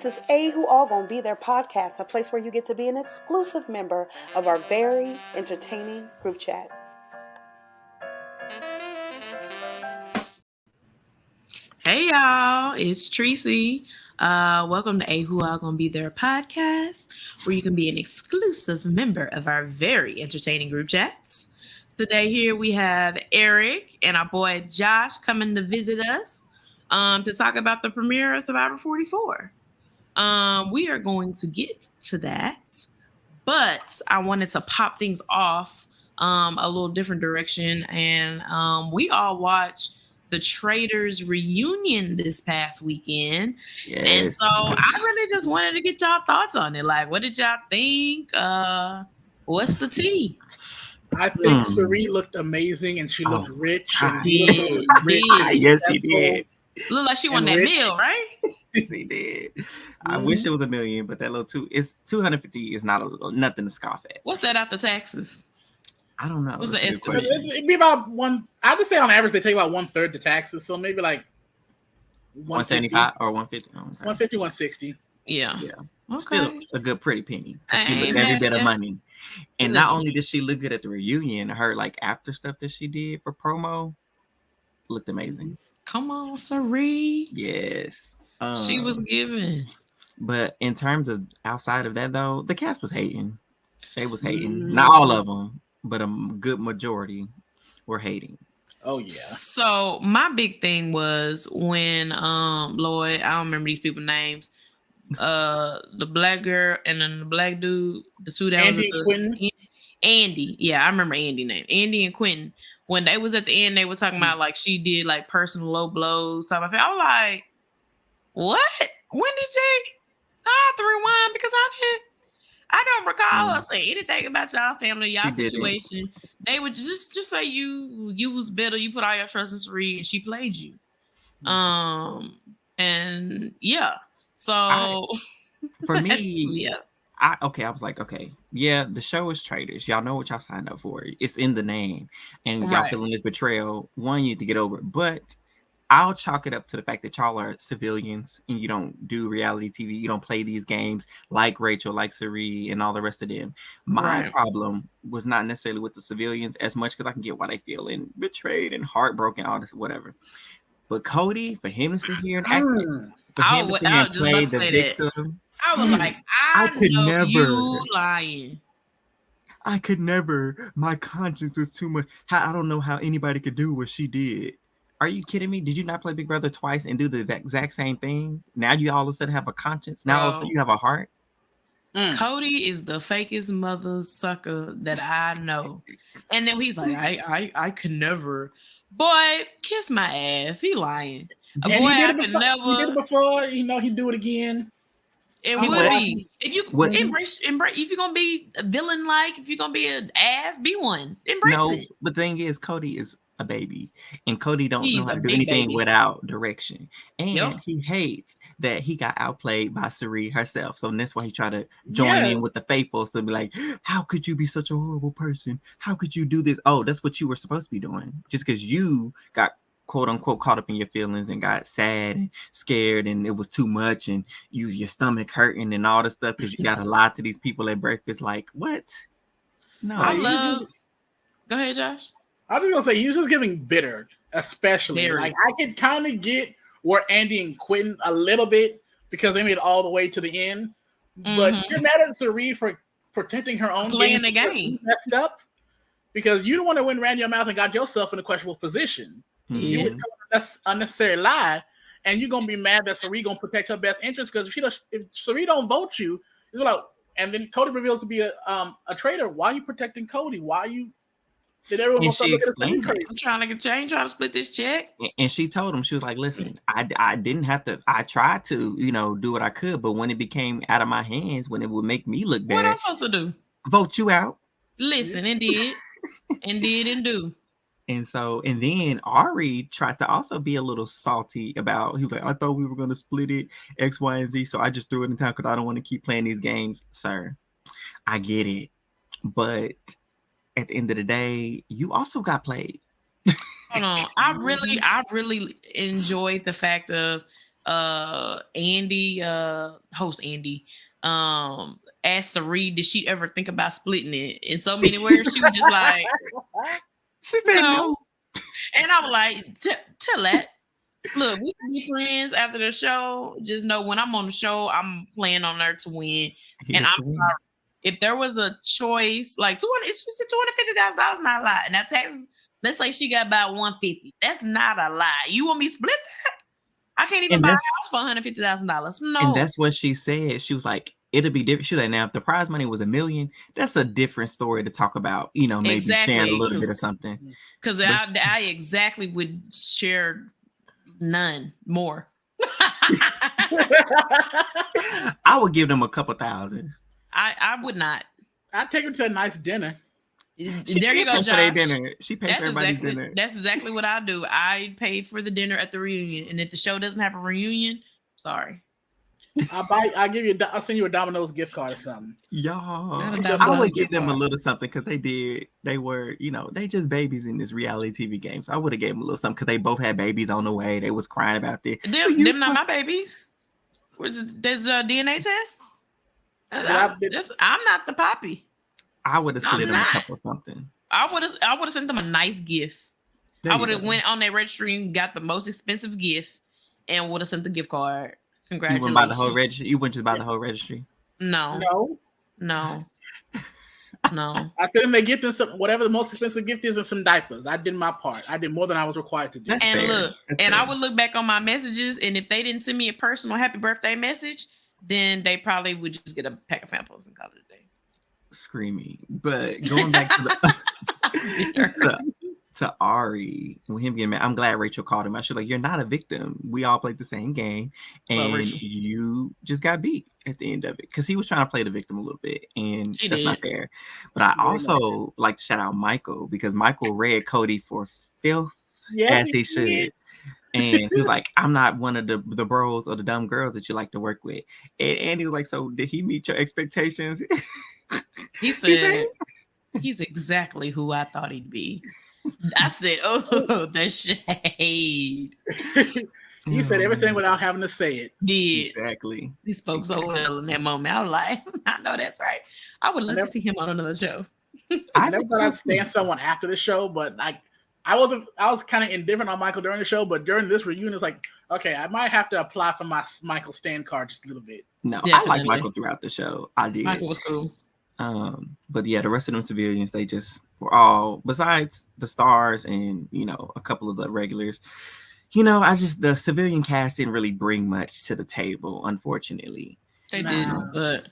This is Who All Gonna Be Their podcast, a place where you get to be an exclusive member of our very entertaining group chat. Hey y'all, it's Tracy. Welcome to Who All Gonna Be Their podcast, where you can be an exclusive member of our very entertaining group chats. Today here we have Eric and our boy Josh coming to visit us to talk about the premiere of Survivor 44. We are going to get to that, but I wanted to pop things off a little different direction, and we all watched the Traitors Reunion this past weekend. Yes. And so I really just wanted to get y'all thoughts on it. Like, what did y'all think? What's the tea? I think Cirie looked amazing and she looked rich. And did. Yes, she did. Looked like she won that meal, right? She did. I wish it was $1 million, but that little it's 250 is nothing to scoff at. What's that after taxes? I don't know. What's the estimate? It'd be about one. I would say on average they take about 1/3 the taxes, so maybe like 175 or 150. 150, 160. Yeah. Okay. Still a good pretty penny. She looked every bit of money. And not only did she look good at the reunion, her like after stuff that she did for promo looked amazing. Come on, Cirie. Yes. She was giving. But in terms of outside of that though, the cast was hating. They was hating. Not all of them, but a good majority were hating. Oh yeah. So my big thing was when Lloyd, I don't remember these people's names. The black girl and then the black dude, the two that Andy was and Quentin. Andy. Yeah, I remember Andy name. Andy and Quentin. When they was at the end, they were talking about like she did like personal low blows. I was like, what? When did they? I have to rewind because I don't recall her saying anything about y'all family, y'all situation. They would just say you was better. You put all your trust in Cirie, and she played you. And yeah. So for me, yeah. I was like, okay, yeah, the show is Traitors. Y'all know what y'all signed up for. It's in the name, and y'all feeling this betrayal. One, you need to get over it, but I'll chalk it up to the fact that y'all are civilians and you don't do reality TV. You don't play these games like Rachel, like Cirie, and all the rest of them. My problem was not necessarily with the civilians as much because I can get why they feel and betrayed and heartbroken, all this, whatever. But Cody, for him to sit here and act, I was just about to say that. I was like, I could never. You lying. I could never. My conscience was too much. I don't know how anybody could do what she did. Are you kidding me? Did you not play Big Brother twice and do the exact same thing? Now you all of a sudden have a conscience. Now all of a sudden you have a heart. Cody is the fakest mother sucker that I know. And then he's like, I could never. Boy, kiss my ass. He lying. Boy, I could never. He did it before. He'd do it again. It would be. If you embrace, if you're gonna be a villain, like if you're gonna be an ass, be one. Embrace it. The thing is, Cody is a baby, and Cody don't know how to do anything without direction, and he hates that he got outplayed by Cirie herself. So that's why he tried to join in with the faithfuls to be like, "How could you be such a horrible person? How could you do this? Oh, that's what you were supposed to be doing. Just because you got quote unquote caught up in your feelings and got sad and scared and it was too much and your stomach hurting and all this stuff because you got to lie to these people at breakfast. Like what? No, Go ahead, Josh. I was gonna say he was just giving bitter, especially. Like I could kind of get where Andy and Quentin a little bit because they made it all the way to the end. But you're mad at Cirie for protecting her own playing the game messed up because you don't want to win ran your mouth and got yourself in a questionable position. You would tell an unnecessary lie, and you're gonna be mad that Cirie gonna protect her best interest because if Cirie don't vote you, you're like, and then Cody reveals to be a traitor. Why are you protecting Cody? Why are you? Did everyone explain it? I'm trying to split this check. And she told him, she was like, listen, I didn't have to. I tried to, do what I could, but when it became out of my hands, when it would make me look bad, what am I supposed to do? Vote you out. Listen, and did, and do. And then Ari tried to also be a little salty about, he was like, I thought we were going to split it X, Y, and Z. So I just threw it in town because I don't want to keep playing these games. Sir, I get it. But at the end of the day, you also got played. Hold on. I really enjoyed the fact of Andy, host Andy, asked Cirie, did she ever think about splitting it in so many words? She was just like, she said no. And I was like, tell that. Look, we can be friends after the show. Just know when I'm on the show, I'm playing on her to win. And I'm sorry. If there was a choice, like $250,000, not a lot. And that taxes, let's say she got about $150. That's not a lot. You want me to split that? I can't even buy a house for $150,000. No. And that's what she said. She was like, it'll be different. She's like, now if the prize money was $1 million, that's a different story to talk about. You know, maybe sharing a little bit or something. Because I exactly would share none more. I would give them a couple thousand. I would not. I'd take her to a nice dinner. There you go, Josh. She paid for everybody's dinner. That's exactly what I do. I pay for the dinner at the reunion, and if the show doesn't have a reunion, sorry. I'll send you a Domino's gift card or something. Y'all, I would give them a little something because they were, you know, they just babies in this reality TV game. So I would have gave them a little something because they both had babies on the way. They was crying about this. Them not my babies. There's a DNA test. I'm not the poppy. I would have slid them a couple something. I would have sent them a nice gift. I would have went on their registry and got the most expensive gift and would have sent the gift card. Congratulations. You went by the whole registry? You went just by the whole registry? No. I said them they get them whatever the most expensive gift is and some diapers. I did my part. I did more than I was required to do. That's fair. I would look back on my messages, and if they didn't send me a personal happy birthday message, then they probably would just get a pack of Pampers and call it a day. Screaming. But going back to to Ari and him getting mad, I'm glad Rachel called him. I should you're not a victim. We all played the same game, and you just got beat at the end of it because he was trying to play the victim a little bit, and that's not fair. But I also like to shout out Michael because Michael read Cody for filth as he should. And he was like, I'm not one of the bros or the dumb girls that you like to work with. And he was like, so did he meet your expectations? He said, he's exactly who I thought he'd be. I said, oh, the shade. He said everything without having to say it. Did. Exactly. He spoke so well in that moment. I was like, I know that's right. I would love to see him on another show. I never thought I'd stand someone after the show, but I was kind of indifferent on Michael during the show, but during this reunion, it's like, okay, I might have to apply for my Michael stand card just a little bit. No, definitely. I like Michael throughout the show. I did. Michael was cool. But yeah, the rest of them civilians, they just were all, besides the stars and, you know, a couple of the regulars, you know, the civilian cast didn't really bring much to the table, unfortunately. They didn't, but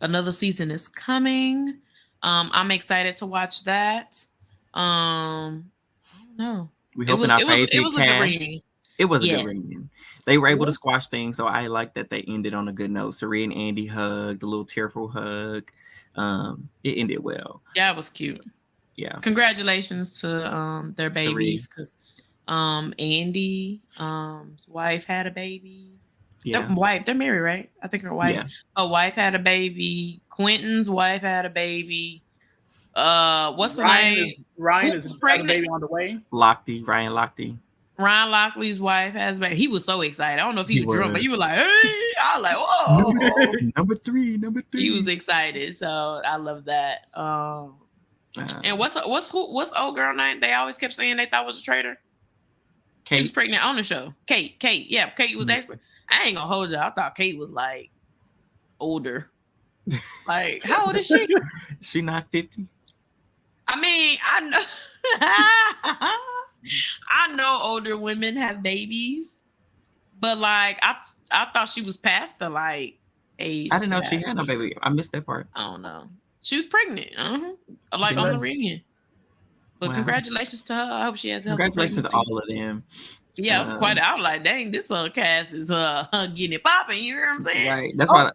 another season is coming. I'm excited to watch that. No, we hoping our Patriot it was a good reunion. It was a good reunion. They were able to squash things, so I like that they ended on a good note. Cirie and Andy hugged, a little tearful hug. It ended well. Yeah, it was cute. Yeah. Congratulations to their babies because Andy's wife had a baby. Yeah. They're married, right? I think her wife. Yeah. Her wife had a baby. Quentin's wife had a baby. What's the name? Ryan is pregnant. A baby on the way. Ryan Lochte. Ryan Lockley's wife has a baby. He was so excited. I don't know if he was drunk, but he was like, "Hey!" I was like, "Whoa!" Number three. He was excited, so I love that. And what's old girl name? They always kept saying they thought was a traitor. Kate. She was pregnant on the show. Kate. Yeah, Kate was expert. I ain't gonna hold you. I thought Kate was like older. Like, how old is she? She not 50. I mean, I know. I know older women have babies, but like I thought she was past the like age. I didn't know she had no baby. I missed that part. I don't know. She was pregnant. Like on the reunion. But congratulations to her. I hope she has healthy congratulations to all of them. Yeah, it was quite. I was like, dang, this cast is getting it popping. You hear what I'm saying? Right. That's why.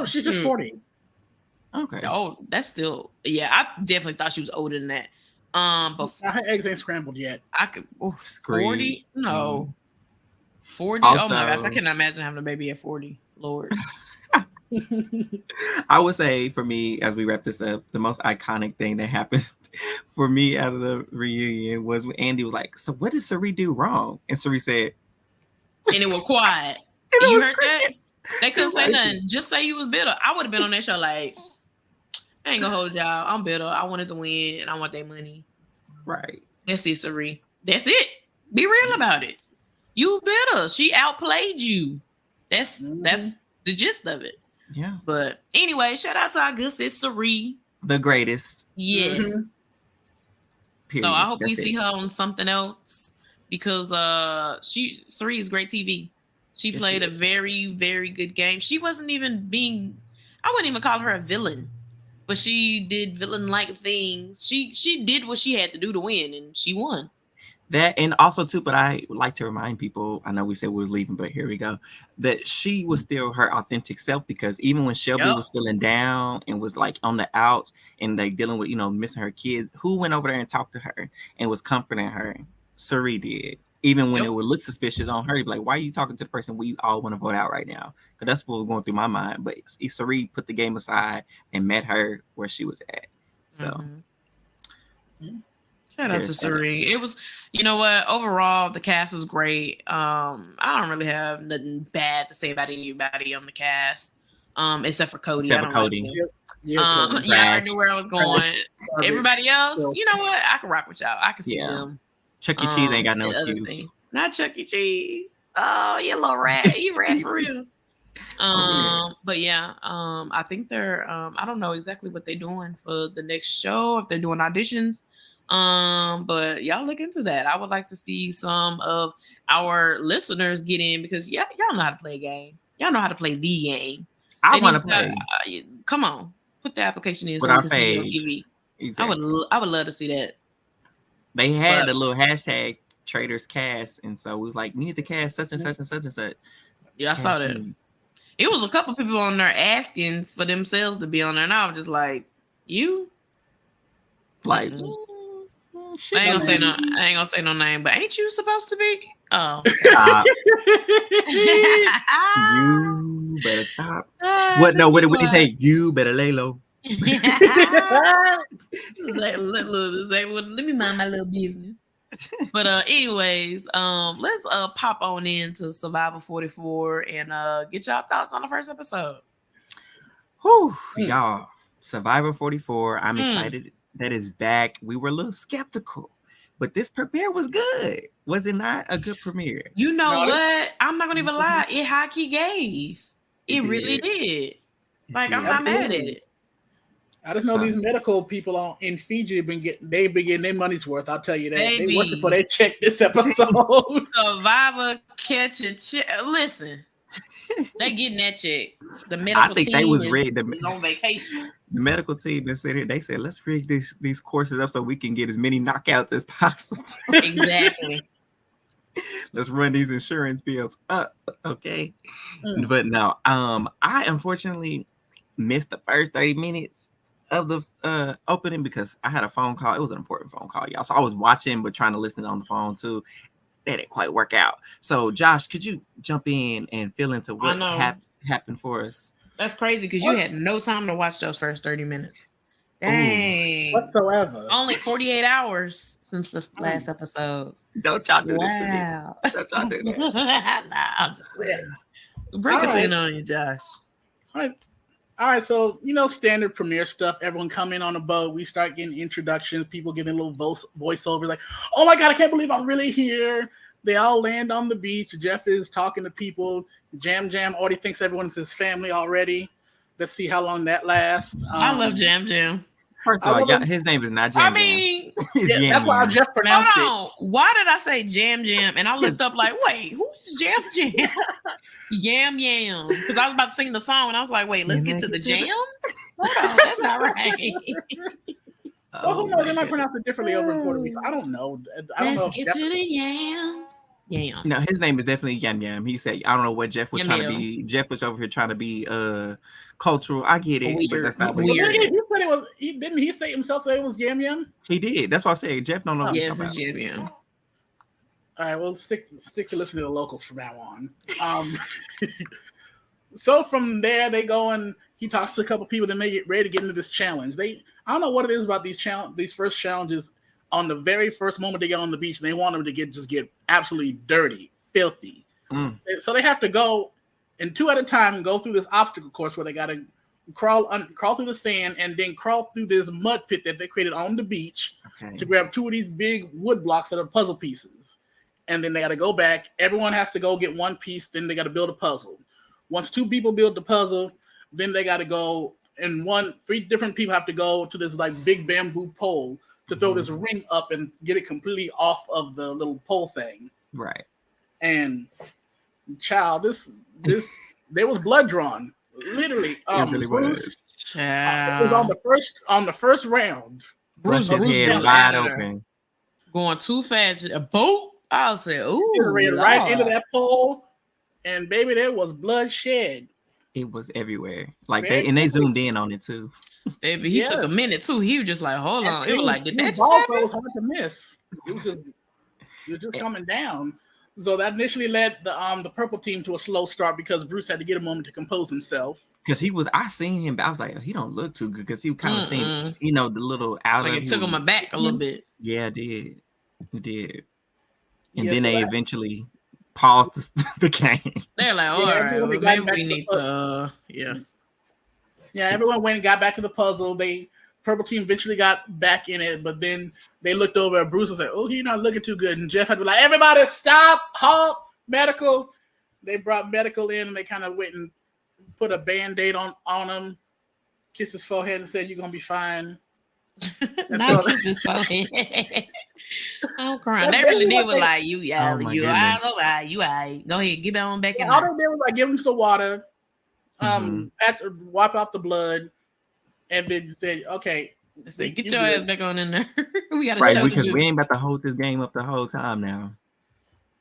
She's just 40. Okay. Oh, that's still. Yeah, I definitely thought she was older than that. But her eggs ain't scrambled yet. I could 40? No. 40? Also, oh my gosh, I cannot imagine having a baby at 40. Lord. I would say for me, as we wrap this up, the most iconic thing that happened for me out of the reunion was when Andy was like, so what did Cirie do wrong? And Cirie said, and it was quiet. You heard that? They couldn't say nothing. Just say you was bitter. I would have been on that show like, I ain't gonna hold y'all. I'm bitter. I wanted to win and I want that money. Right. That's it, Cirie. That's it. Be real about it. You bitter. She outplayed you. That's the gist of it. Yeah. But anyway, shout out to our good sis Cirie. The greatest. Yes. So I hope we see her on something else because Cirie is great TV. She played a very, very good game. She wasn't even I wouldn't even call her a villain, but she did villain-like things. She did what she had to do to win, and she won. That, and also too, but I would like to remind people, I know we said we were leaving, but here we go, that she was still her authentic self, because even when Shelby was feeling down and was like on the outs and like dealing with, missing her kids, who went over there and talked to her and was comforting her? Cirie did. Even when it would look suspicious on her, like, why are you talking to the person we all want to vote out right now? Because that's what was going through my mind. But Cirie put the game aside and met her where she was at. So. Shout out to Cirie. It was, you know what? Overall, the cast was great. I don't really have nothing bad to say about anybody on the cast, except for Cody. Except for Cody. Yeah, I already knew where I was going. Everybody else, you know what? I can rock with y'all. I can see them. Chuck E. Cheese ain't got no excuse. Not Chuck E. Cheese. Oh, you little rat. You rat for real. But yeah, I think they're I don't know exactly what they're doing for the next show, if they're doing auditions. But y'all look into that. I would like to see some of our listeners get in because y'all know how to play a game. Y'all know how to play the game. I want to play. Come on, put the application in so we can see it on TV. Exactly. I would love to see that. They had the little hashtag Traitors cast, and so it was like, we need to cast such and such and such and such. Yeah, I saw that. It was a couple people on there asking for themselves to be on there, and I was just like, you? Like, I ain't gonna say no name, but ain't you supposed to be? Oh, you better stop. What did he say? You better lay low. It's like, let me mind my little business. But anyways, let's pop on into Survivor 44 and get y'all thoughts on the first episode. Whew, y'all, Survivor 44. I'm excited that is back. We were a little skeptical, but this premiere was good. Was it not a good premiere? You know what? I'm not gonna even lie. It high key gave. It really did. Like, I'm not mad at it. I just know these medical people in Fiji they've been getting their money's worth. I'll tell you that. Baby. They worked before they checked this episode. Survivor catch a check. Listen, they getting that check. The medical team they was ready. Is on vacation. The medical team that said it. They said, let's rig these courses up so we can get as many knockouts as possible. Exactly. Let's run these insurance bills up. Okay. But no, I unfortunately missed the first 30 minutes of the opening because I had a phone call. It was an important phone call, y'all. So I was watching but trying to listen on the phone too. That didn't quite work out. So Josh, could you jump in and fill into what happened for us? That's crazy because you had no time to watch those first 30 minutes. Dang. Whatsoever. Only 48 hours since the last episode. Don't y'all do that to me. Don't y'all do that. Nah, I'm just playing. Bring us in on you, Josh. All right, so standard premiere stuff. Everyone come in on a boat. We start getting introductions. People getting a little voiceover, like, "Oh my god, I can't believe I'm really here." They all land on the beach. Jeff is talking to people. Jam already thinks everyone's his family already. Let's see how long that lasts. I love Jam. First of all, his name is not Jam. I mean, that's why Jeff pronounced it. Why did I say Jam? And I looked up like, wait, who's Jam? Yam. Because I was about to sing the song and I was like, wait, let's get to the jams? Hold on, that's not right. Well, who knows? They might pronounce it differently over in Puerto Rico. I don't know. Let's get to the yams. Yam. No, his name is definitely Yam. He said, I don't know what Jeff was trying to be. Jeff was over here trying to be cultural. I get it, but that's not weird. He said it was. Didn't he say himself say it was Yam? He did. That's what I'm saying. Jeff don't know. Yes, it's Yam. All right, well, stick to listening to the locals from now on. So from there, they go and he talks to a couple people. Then they get ready to get into this challenge. I don't know what it is about these first challenges. On the very first moment they get on the beach, they want them to get absolutely dirty, filthy. So they have to go and 2 at a time go through this obstacle course where they got to crawl through the sand and then crawl through this mud pit that they created on the beach to grab 2 of these big wood blocks that are puzzle pieces. And then they got to go back. Everyone has to go get 1 piece. Then they got to build a puzzle. Once 2 people build the puzzle, then they got to go, and 3 different people have to go to this like big bamboo pole to throw this ring up and get it completely off of the little pole thing. Right. And child, there was blood drawn. Literally. It really was. It was on the first round. Bruce head wide open. Going too fast. A boat. I'll say, ooh. It ran right into that pole. And baby, there was bloodshed. It was everywhere. Like they zoomed in on it too. Baby, he took a minute too. He was just like, hold on. It was like, did that just happen? It was hard to miss. It was just coming down. So that initially led the purple team to a slow start because Bruce had to get a moment to compose himself. Because I seen him, but I was like, he don't look too good because he kind of seen, the little out. Like it took him aback a little bit. Yeah, it did. It did. And then they eventually paused the game. They're like, all right, well, maybe we need to, Yeah, everyone went and got back to the puzzle. Purple team eventually got back in it, but then they looked over at Bruce and said, oh, he's not looking too good. And Jeff had to be like, everybody stop, halt, medical. They brought medical in and they kind of went and put a Band-Aid on him, kissed his forehead and said, you're going to be fine. Not kiss his forehead. I'm crying. They really did was like, you all right. Go ahead, get on back in. All they did was like give him some water, wipe off the blood, and then say, okay, get your ass back on in there. We got because we ain't about to hold this game up the whole time now.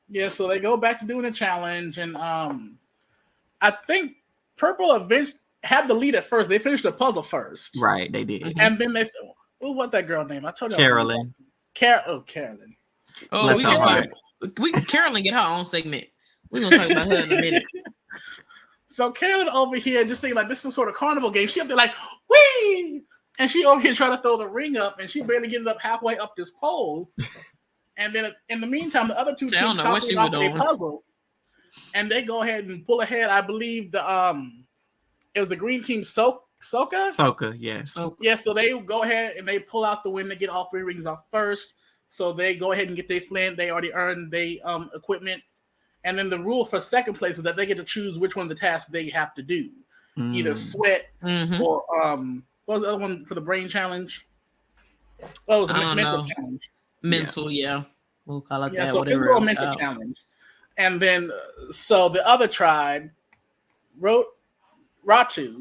Yeah, so they go back to doing a challenge, and I think Purple eventually had the lead at first. They finished the puzzle first. Right, they did. And then they said, well, what that girl name? I told you. Carolyn. Carolyn. Oh, we can Carolyn get her own segment. We're going to talk about her in a minute. So Carolyn over here just thinking like this is some sort of carnival game. She up there like, whee! And she over here trying to throw the ring up, and she barely getting up halfway up this pole. And then in the meantime, the other 2 teams talking about their puzzle. And they go ahead and pull ahead. I believe it was the green team Soka? Soka, yeah. Yeah, so they go ahead and they pull out the win. They get all 3 rings off first. So they go ahead and get their flint. They already earned their equipment. And then the rule for second place is that they get to choose which one of the tasks they have to do. Either sweat or what was the other one for the brain challenge? Oh, it was a mental challenge. Mental, yeah. We'll call it that. So physical mental challenge. And then so the other tribe Ratu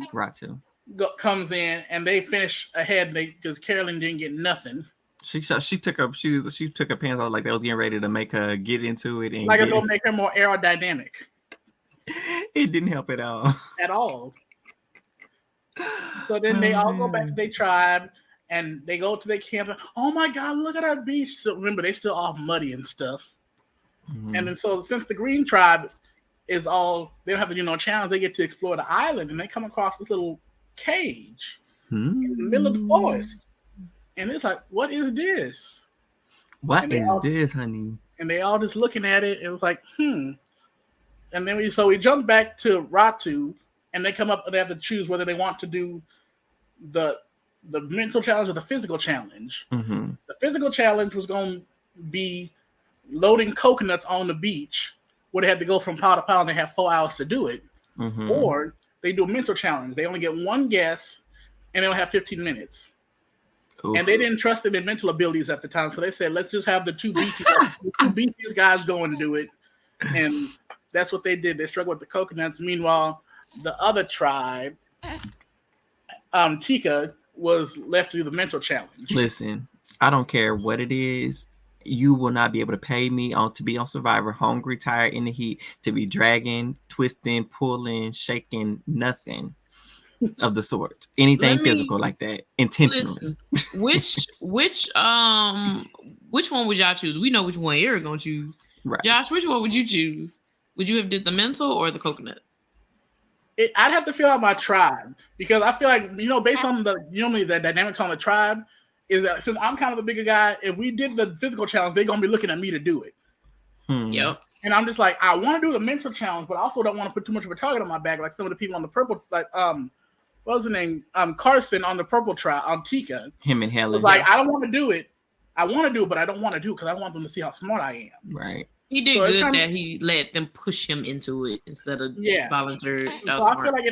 comes in and they finish ahead because Carolyn didn't get nothing. She took her pants off like they was getting ready to make her get into it and like it will make her more aerodynamic. It didn't help at all. At all. So then they all go back to their tribe and they go to their camp. Oh my God, look at our beach. So remember, they still all muddy and stuff. And then so since the green tribe is all, they don't have to do no challenge, they get to explore the island and they come across this little cage in the middle of the forest. And it's like, what is this? What is this, honey? And they all just looking at it. And it was like, And then we jump back to Ratu, and they come up and they have to choose whether they want to do the mental challenge or the physical challenge. The physical challenge was going to be loading coconuts on the beach, where they had to go from pile to pile, and they have 4 hours to do it. Or they do a mental challenge. They only get 1 guess, and they only have 15 minutes. Oof. And they didn't trust their mental abilities at the time, so they said, let's just have the 2 beefiest guys go and do it. And that's what they did. They struggled with the coconuts. Meanwhile, the other tribe, Tika, was left to do the mental challenge. Listen, I don't care what it is. You will not be able to pay me to be on Survivor, hungry, tired, in the heat, to be dragging, twisting, pulling, shaking, nothing of the sort. Anything physical like that, intentionally. Listen, which one would y'all choose? We know which one Eric gonna choose. Right. Josh, which one would you choose? Would you have did the mental or the coconuts? I'd have to fill out my tribe because I feel like, based on the dynamics on the tribe, is that since I'm kind of a bigger guy, if we did the physical challenge, they're gonna be looking at me to do it. Yep. And I'm just like, I want to do the mental challenge, but I also don't want to put too much of a target on my back, like some of the people on the purple, like what was the name? Carson on the purple trial, Tika. Him and Helen. Like, I don't want to do it. I want to do it, but I don't want to do it because I want them to see how smart I am. Right. He did good that he let them push him into it instead of volunteer. So I feel like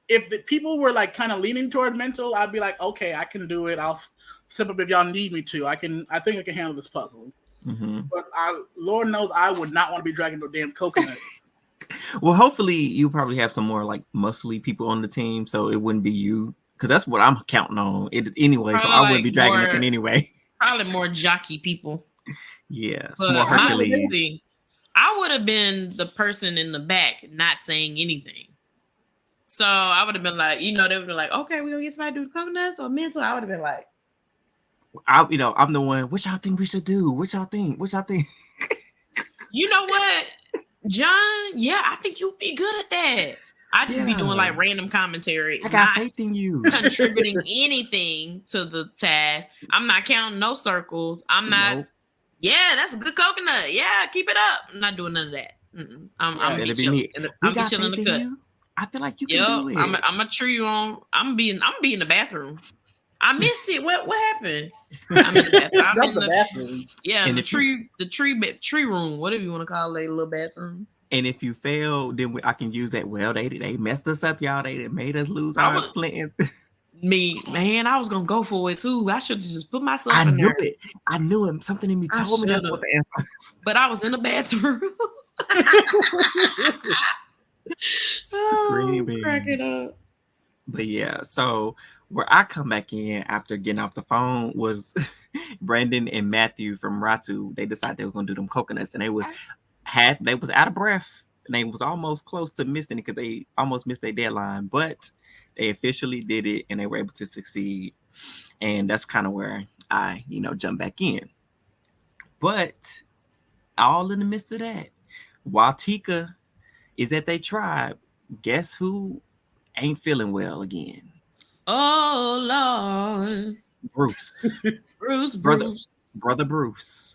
if the people were like kind of leaning toward mental, I'd be like, okay, I can do it. I'll step up if y'all need me to. I think I can handle this puzzle. Mm-hmm. But Lord knows I would not want to be dragging no damn coconut. Well, hopefully you probably have some more like muscly people on the team, so it wouldn't be you, because that's what I'm counting on it anyway. Probably so I wouldn't be dragging nothing anyway. Probably more jockey people. Yeah, but more Hercules. I would have been the person in the back not saying anything. So I would have been like, they would have been like, okay, we gonna get somebody to do coconuts or mental. I would have been like, I'm the one. What y'all think we should do? What y'all think? You know what, John? Yeah, I think you'd be good at that. I just be doing like random commentary. I got faith in you. Contributing anything to the task. I'm not counting no circles. I'm not. Nope. Yeah, that's a good coconut. Yeah, keep it up. I'm not doing none of that. I'm gonna be chilling. I'm be chilling in the cut. I feel like you can do it. I'm a tree on. I'm be in the bathroom. I missed it. What happened? I'm in the bathroom. I'm in the bathroom. Yeah, in the tree room, whatever you want to call it, a little bathroom. And if you fail, then I can use that. Well, they messed us up, y'all. They made us lose our plans. Man, I was gonna go for it too. I should have just put myself in there. I knew it. Something in me told me that's what the answer. But I was in the bathroom. Screaming. Crack it up. But yeah, so where I come back in after getting off the phone was Brandon and Matthew from Ratu. They decided they were gonna do them coconuts, and they was out of breath, and they was almost close to missing it because they almost missed their deadline, but they officially did it and they were able to succeed. And that's kind of where I, jump back in. But all in the midst of that, while Tika is at their tribe, guess who ain't feeling well again? Oh, Lord. Bruce. Brother Bruce.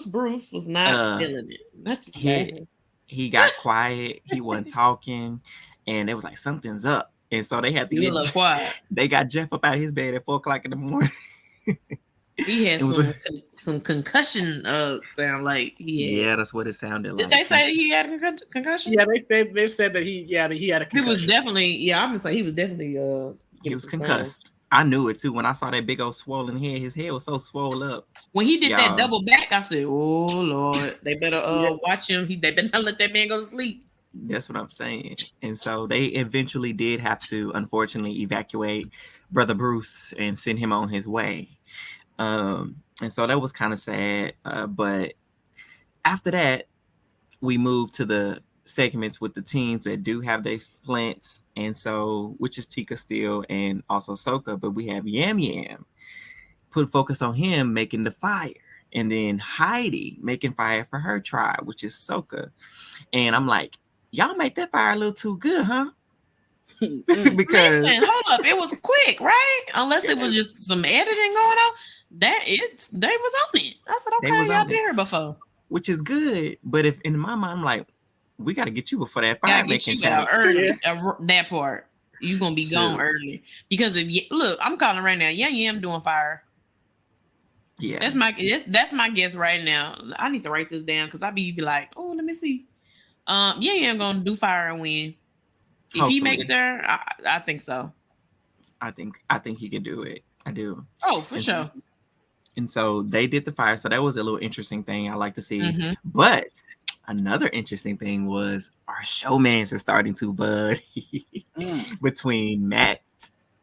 Bruce was not feeling it. He got quiet. He wasn't talking. And it was like, something's up. And so they had to get quiet. They got Jeff up out of his bed at 4:00 in the morning. He had some concussion sound like he had. Yeah, that's what it sounded like. Did they say he had a concussion? Yeah, they said that he had a concussion. He was definitely, I'm gonna say he was definitely he was concussed. I knew it too when I saw that big old swollen head. His head was so swollen up. When he did that double back, I said, "Oh Lord, they better watch him. They better not let that man go to sleep." That's what I'm saying. And so they eventually did have to, unfortunately, evacuate Brother Bruce and send him on his way. And so that was kind of sad. But after that, we moved to the segments with the teams that do have their flints. And so, which is Tika still and also Soka. But we have Yam Yam. Put focus on him making the fire. And then Heidi making fire for her tribe, which is Soka. And I'm like, y'all make that fire a little too good, huh? Because listen, hold up, it was quick, right? Unless it was just some editing going on. They was on it. I said, okay, y'all been here before, which is good. But if in my mind, I'm like, we got to get you before that fire making out early. That part, you gonna be gone early because look, I'm calling right now. Yeah, I'm doing fire. Yeah, that's my guess right now. I need to write this down because I be like, oh, let me see. I'm gonna do fire and win. If Hopefully. He make it there, I think so. I think he can do it. I do. Oh, for sure. And so they did the fire. So that was a little interesting thing I like to see. Mm-hmm. But another interesting thing was our showmance is starting to bud between Matt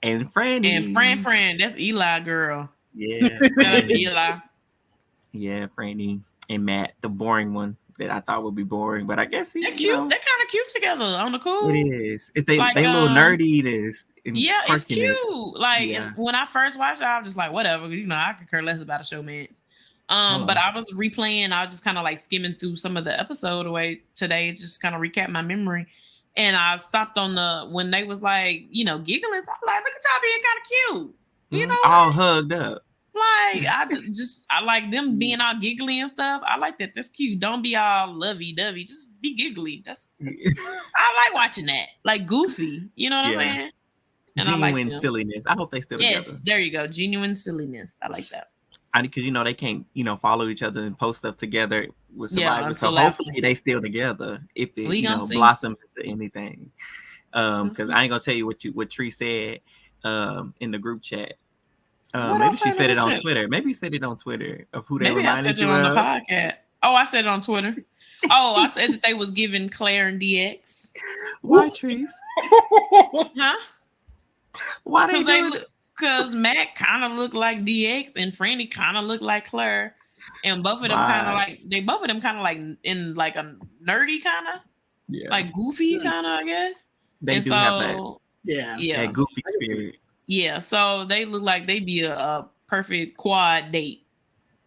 and Franny. And Fran, that's Eli girl. Yeah. Eli. Yeah, Franny and Matt, the boring one that I thought would be boring, but I guess they're cute. They're kind of cute together on the cool. It is. They a little nerdy. It's cute. When I first watched it, I was just like, whatever. I could care less about a showmance. But I was replaying. I was just kind of like skimming through some of the episode away today, just kind of recap my memory. And I stopped on when they was like, giggling. So I'm like, look at y'all being kind of cute. All hugged up. Like I like them being all giggly and stuff. I like that. That's cute. Don't be all lovey-dovey. Just be giggly. That's I like watching that. Like goofy. You know what I'm saying? And genuine I like silliness. I hope they still together. Yes, there you go. Genuine silliness. I like that. Because they can't follow each other and post stuff together with Survivor. So hopefully they still together if it blossoms into anything. Because I ain't gonna tell you what Tree said in the group chat. Maybe she said it on Twitter. Maybe you said it on Twitter of who they reminded you of. Maybe I said it on the podcast. Oh, I said it on Twitter. Oh, I said that they was giving Claire and DX. Why, Trees? Huh? Why they do it? Because Matt kind of looked like DX and Franny kind of looked like Claire, and both of them kind of like in like a nerdy kind of, like goofy kind of, I guess. They do have that, that goofy spirit. Yeah, so they look like they'd be a perfect quad date.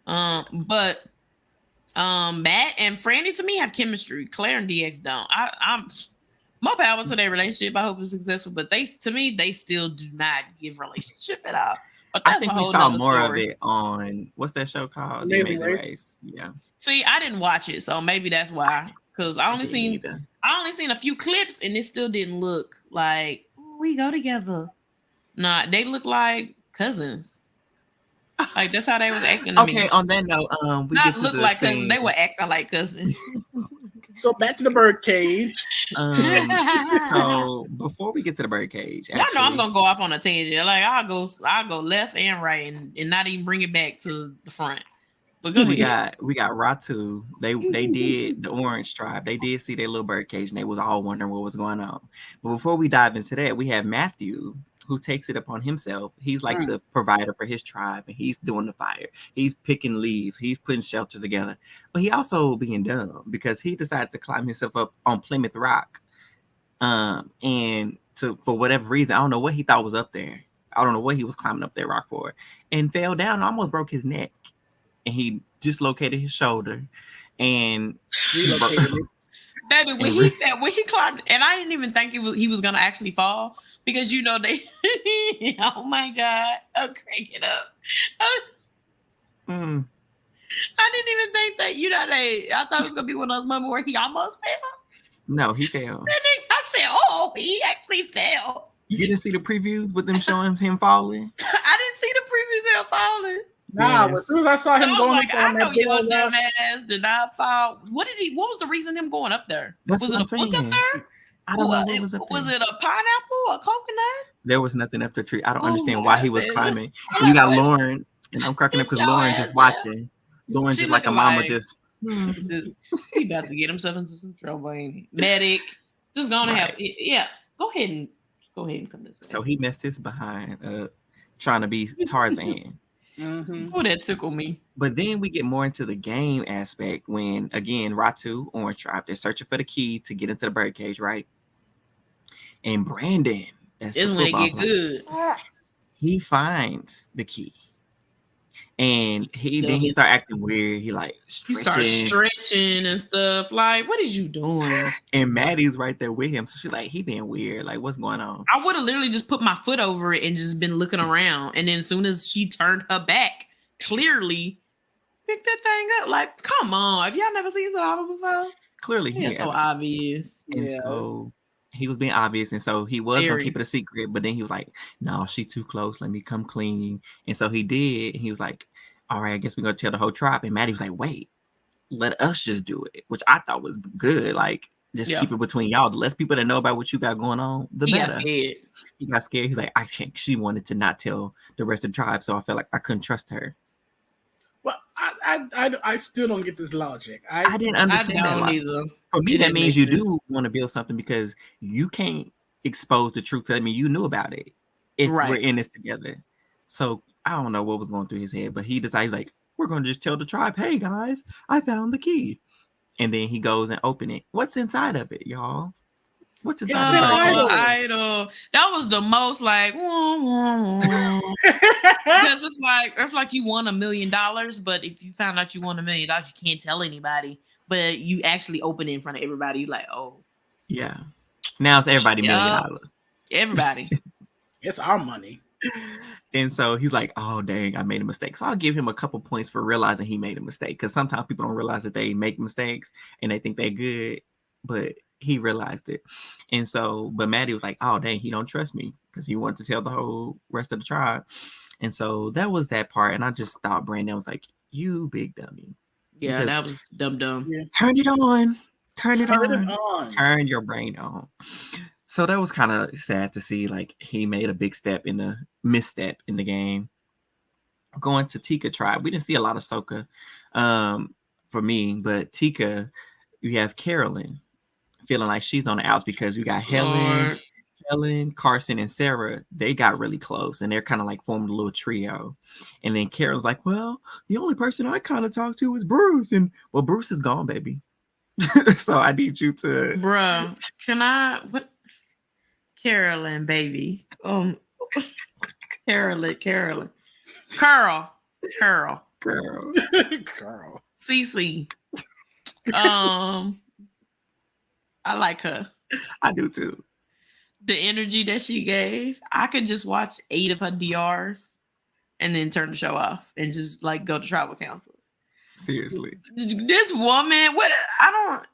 But Matt and Franny to me have chemistry. Claire and DX don't. I'm more power to their relationship. I hope it's successful, but they still do not give relationship at all. But that's I think we saw more of it on what's that show called? The Amazing Race. Yeah. See, I didn't watch it, so maybe that's why. Because I only seen a few clips, and it still didn't look like we go together. Nah, they look like cousins. Like that's how they was acting to me. Okay, on that note, we not look like cousins. They were acting like cousins. So back to the birdcage. So before we get to the birdcage, y'all know I'm gonna go off on a tangent. Like I'll go left and right and not even bring it back to the front. But go ahead. We got Ratu. They did the Orange Tribe. They did see their little birdcage and they was all wondering what was going on. But before we dive into that, we have Matthew, who takes it upon himself. He's like the provider for his tribe, and he's doing the fire. He's picking leaves. He's putting shelter together. But he also being dumb because he decided to climb himself up on Plymouth Rock. And for whatever reason, I don't know what he thought was up there. I don't know what he was climbing up that rock for, and fell down. Almost broke his neck, and he dislocated his shoulder. And baby, when he climbed, and I didn't even think he was gonna actually fall. Because they, oh my God, I'm cracking up. I didn't even think that, I thought it was going to be one of those moments where he almost fell. No, he fell. I said, he actually fell. You didn't see the previews with them showing him falling? I didn't see the previews of him falling. Nah, but as soon as I saw him going up there, I know your dumb ass did not fall. What was the reason him going up there? Was it a book up there? I don't know what was up there. Was it a pineapple, a coconut? There was nothing up the tree. I don't understand why he was climbing. You got Lauren, and I'm cracking up because Lauren just watching. Lauren just like a mama just. He about to get himself into some trouble, ain't he? Medic. Just gonna have Go ahead and come this way. So he messed his behind trying to be Tarzan. Oh, that tickled me. But then we get more into the game aspect when, again, Ratu, Orange Tribe, they're searching for the key to get into the birdcage, right? And Brandon, that's when it get good. He finds the key. And he start acting weird. He starts stretching and stuff. Like, what is you doing? And Maddie's right there with him. So she's like, he being weird. Like, what's going on? I would have literally just put my foot over it and just been looking around. And then as soon as she turned her back, clearly picked that thing up. Like, come on. Have y'all never seen Survivor before? Clearly, it's so obvious. And so he was being obvious, and so he was gonna keep it a secret, but then he was like, no, she too close, let me come clean. And so he did, and he was like, all right, I guess we're gonna tell the whole tribe. And Maddie was like, wait, let us just do it, which I thought was good. Like, just keep it between y'all. The less people that know about what you got going on, the better. He got scared. He's like, I can't. She wanted to not tell the rest of the tribe, so I felt like I couldn't trust her. Well, I still don't get this logic. I didn't understand that either. For me, that means you do want to build something because you can't expose the truth. I mean, you knew about it if we're in this together. So I don't know what was going through his head, but he decided, like, we're going to just tell the tribe, hey, guys, I found the key. And then he goes and open it. What's inside of it, y'all? What's inside of it? Idol. That was the most like, because it's like you won $1 million, but if you found out you won $1 million, you can't tell anybody. But you actually open it in front of everybody. You're like, oh, yeah. Now it's everybody $1 million. Everybody. It's our money. And so he's like, oh, dang, I made a mistake. So I'll give him a couple points for realizing he made a mistake. Because sometimes people don't realize that they make mistakes and they think they're good, but he realized it. And so, but Maddie was like, oh, dang, he don't trust me because he wanted to tell the whole rest of the tribe. And so that was that part. And I just thought Brandon was like, you big dummy. Yeah, that was dumb. Yeah. Turn it on. Turn it on. Turn your brain on. So that was kind of sad to see, like, he made a big misstep in the game. Going to Tika tribe. We didn't see a lot of Soka for me, but Tika, you have Carolyn feeling like she's on the outs because we got Helen, Carson, and Sarah. They got really close, and they're kind of like formed a little trio. And then Carolyn's like, well, the only person I kind of talk to is Bruce. And, well, Bruce is gone, baby. So I need you to... Bruh, can I... What? Carolyn, baby. Carolyn. Carl. Cicie. I like her. I do too. The energy that she gave, I could just watch 8 of her DRs and then turn the show off and just like go to tribal council. Seriously. This woman, what? I don't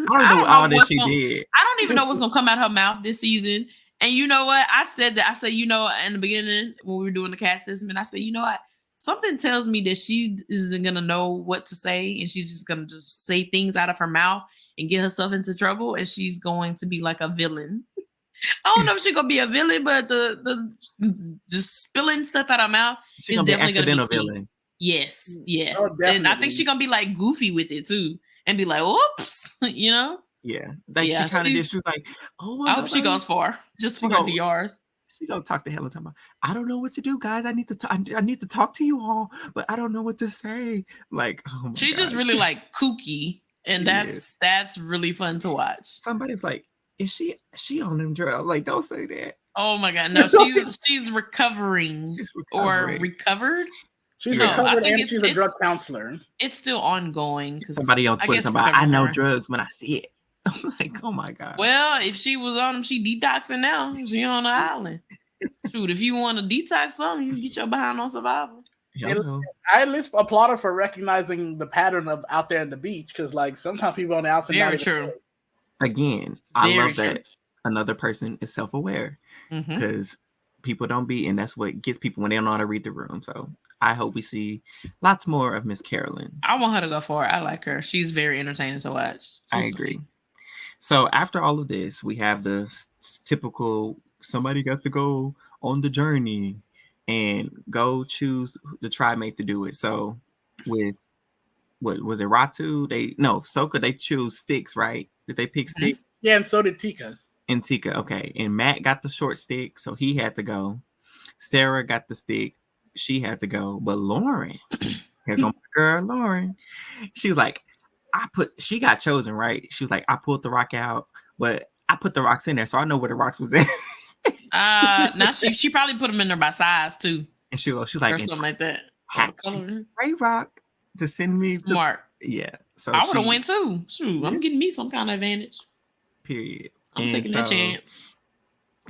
know all that she did. I don't even know what's gonna come out of her mouth this season. And you know what? I said, you know, in the beginning when we were doing the cast assessment, I said, you know what? Something tells me that she isn't gonna know what to say, and she's just gonna just say things out of her mouth and get herself into trouble, and she's going to be like a villain. I don't know if she's gonna be a villain, but the just spilling stuff out of her mouth is definitely gonna be a villain. Yes. Oh, and I think she's gonna be like goofy with it too, and be like, "Oops," you know. Yeah, like she kind of did. She was like, "Oh, I hope she goes far just for her DRs." She gonna talk to Helen. Talking about, I don't know what to do, guys. I need to talk to you all, but I don't know what to say. Like, oh my she just really like kooky, and that's really fun to watch. Somebody's like, is she on them drugs? Like, don't say that. Oh my god, no, she's recovering or recovered. She's recovered and she's a drug counselor. It's still ongoing because somebody on Twitter talking about, I know drugs when I see it. I'm like, oh my god. Well, if she was on them, she detoxing now. She on the island. Shoot, if you want to detox something, you get your behind on survival. I at least applaud her for recognizing the pattern of out there in the beach, because like sometimes people on the outside. Very true. Again, I love that another person is self-aware, because people don't be, and that's what gets people when they don't know how to read the room. So I hope we see lots more of Miss Carolyn. I want her to go for it. I like her. She's very entertaining to watch. I agree. So after all of this, we have the typical somebody got to go on the journey and go choose the tribe mate to do it. So with what was it, Ratu? Soka, they choose sticks, right? Did they pick sticks? Yeah, and so did Tika. And Tika, okay. And Matt got the short stick, so he had to go. Sarah got the stick, she had to go. But Lauren, here go my girl Lauren. She was like, she got chosen, right? She was like, I pulled the rock out, but I put the rocks in there, so I know where the rocks was in. Now she probably put them in there by size too. And she was like, or something like that. Ray rock to send me smart. Yeah. So I would have went too. Shoot, I'm getting me some kind of advantage. Period. I'm taking that chance.